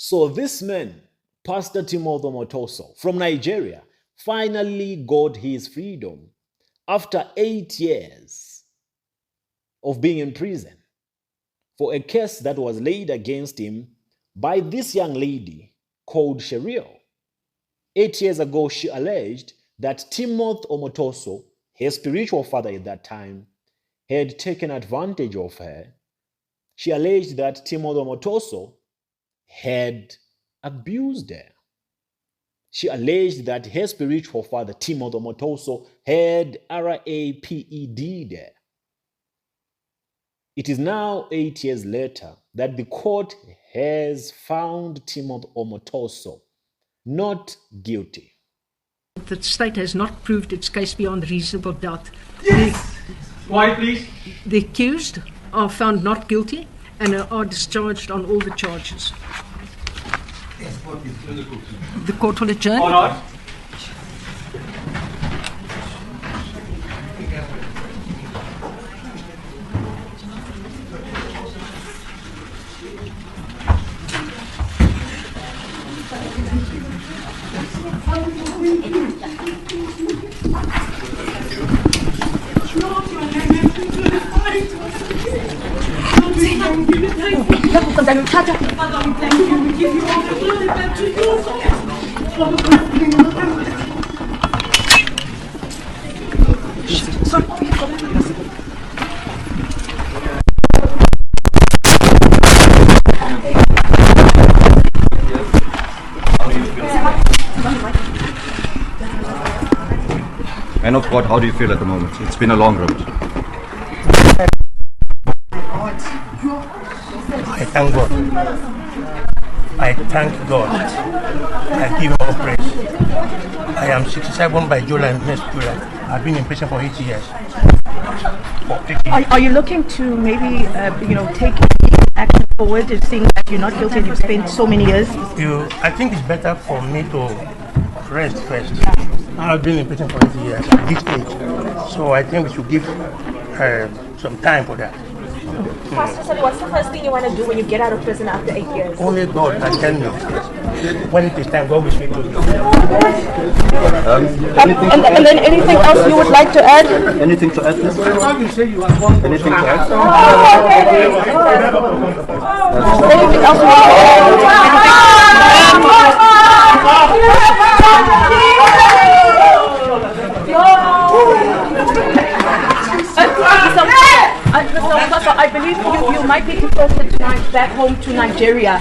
So this man, Pastor Timothy Omotoso from Nigeria, finally got his freedom after 8 years of being in prison for a case that was laid against him by this young lady called Cheryl. 8 years ago, she alleged that Timothy Omotoso, her spiritual father at that time, had taken advantage of her. She alleged that Timothy Omotoso had abused her. She alleged that her spiritual father, Timothy Omotoso, had raped her. It is now 8 years later that the court has found Timothy Omotoso not guilty. The state has not proved its case beyond reasonable doubt. Yes! Quiet, please. The accused are found not guilty and are discharged on all the charges. The court will adjourn. All right. Man of God, how do you feel at the moment? It's been a long road. I thank God. I thank God. I give him all praise. I am 67 by July, next July. I've been in prison for 8 years. Are you looking to maybe, take action forward, seeing that you're not guilty and you've spent so many years? I think it's better for me to rest first. I've been in prison for 8 years at this age. So I think we should give some time for that. Pastor Sally, what's the first thing you want to do when you get out of prison after 8 years? Only God can tell me. When it is time, God will speak to me. And then anything else you would like to add? Anything to add? Anything to add? Anything else you want I believe you might be deported tonight back home to Nigeria.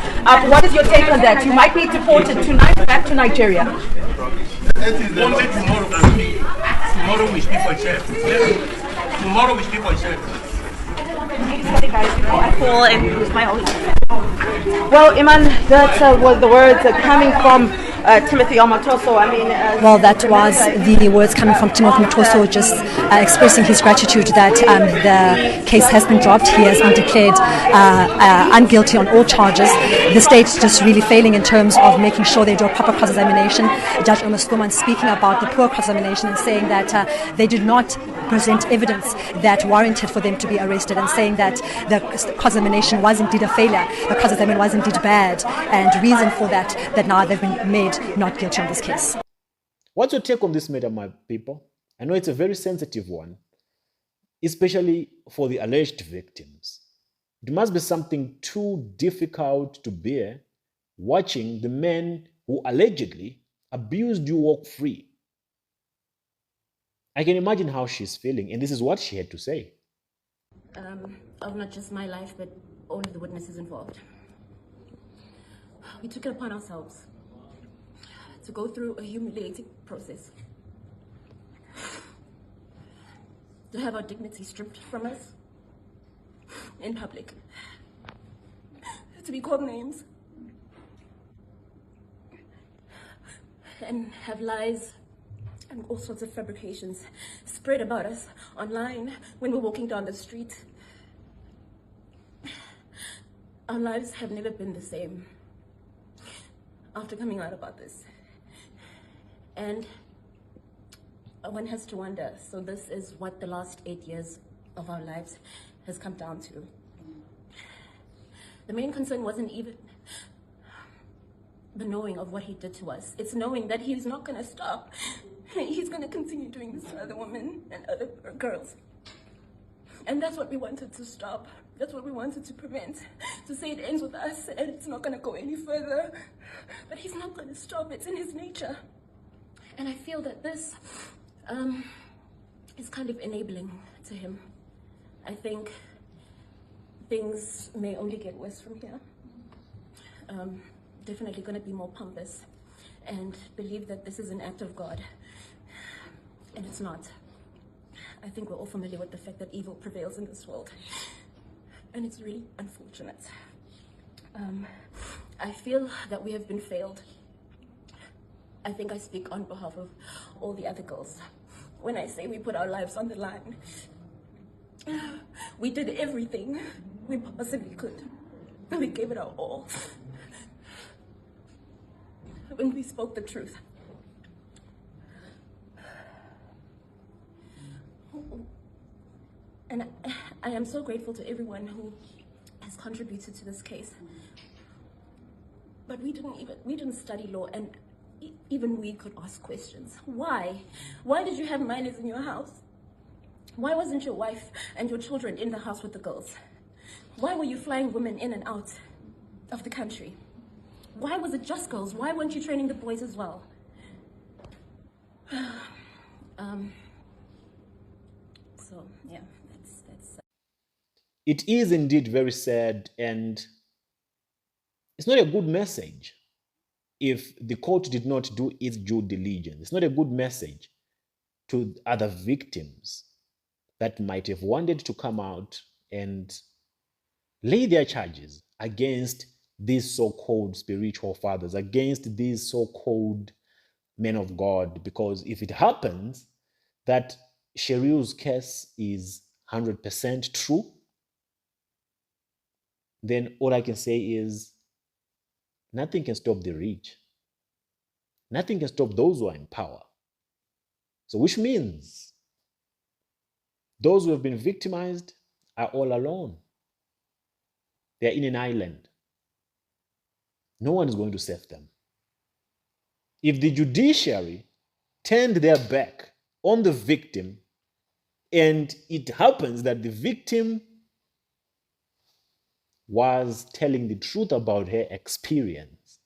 What is your take on that? You might be deported tonight back to Nigeria. Only tomorrow can be. Tomorrow we speak for itself. Tomorrow we speak for itself. Well, Iman, that was the words coming from Timothy Omotoso. Well, that was the words coming from Timothy Omotoso, just expressing his gratitude that the case has been dropped. He has been declared unguilty on all charges. The state's just really failing in terms of making sure they do a proper cross-examination. Judge Omostoman speaking about the poor cross-examination and saying that they did not present evidence that warranted for them to be arrested, and saying that the cross-examination was indeed a failure, the cross-examination was indeed bad, and reason for that now they've been made not guilty on this case. What's your take on this matter, my people? I know it's a very sensitive one, especially for the alleged victims. It must be something too difficult to bear watching the men who allegedly abused you walk free. I can imagine how she's feeling, and this is what she had to say. Of not just my life, but all of the witnesses involved. We took it upon ourselves to go through a humiliating process, to have our dignity stripped from us in public, to be called names, and have lies and all sorts of fabrications spread about us online when we're walking down the street. Our lives have never been the same after coming out about this. And one has to wonder, so this is what the last 8 years of our lives has come down to. The main concern wasn't even the knowing of what he did to us. It's knowing that he's not going to stop. He's going to continue doing this to other women and other girls. And that's what we wanted to stop. That's what we wanted to prevent. To say it ends with us and it's not going to go any further. But he's not going to stop. It's in his nature. And I feel that this is kind of enabling to him. I think things may only get worse from here. Definitely going to be more pompous and believe that this is an act of God. And it's not. I think we're all familiar with the fact that evil prevails in this world. And it's really unfortunate. I feel that we have been failed. I think I speak on behalf of all the other girls when I say we put our lives on the line. We did everything we possibly could. We gave it our all. When we spoke the truth. And I am so grateful to everyone who has contributed to this case. But we didn't study law, and even we could ask questions. Why? Why did you have minors in your house? Why wasn't your wife and your children in the house with the girls? Why were you flying women in and out of the country? Why was it just girls? Why weren't you training the boys as well? So yeah, that's. It is indeed very sad, and it's not a good message if the court did not do its due diligence. It's not a good message to other victims that might have wanted to come out and lay their charges against these so-called spiritual fathers, against these so-called men of God. Because if it happens that Cheryl's case is 100% true, then all I can say is nothing can stop the rich. Nothing can stop those who are in power. So which means those who have been victimized are all alone. They're in an island. No one is going to save them. If the judiciary turned their back on the victim, and it happens that the victim was telling the truth about her experience,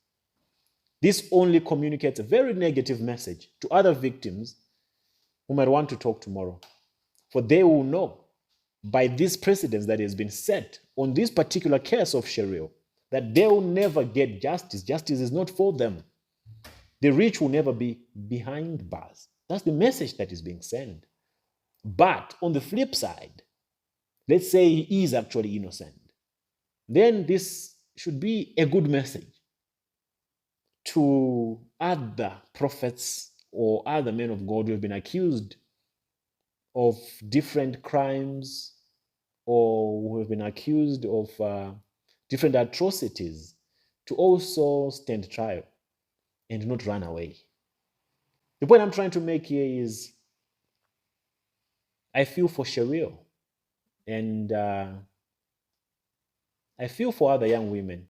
this only communicates a very negative message to other victims who might want to talk tomorrow. For they will know by this precedence that has been set on this particular case of Cheryl that they will never get justice. Justice is not for them. The rich will never be behind bars. That's the message that is being sent. But on the flip side, let's say he is actually innocent. Then this should be a good message to other prophets or other men of God who have been accused of different crimes or who have been accused of different atrocities to also stand trial and not run away. The point I'm trying to make here is I feel for Cheryl, and I feel for other young women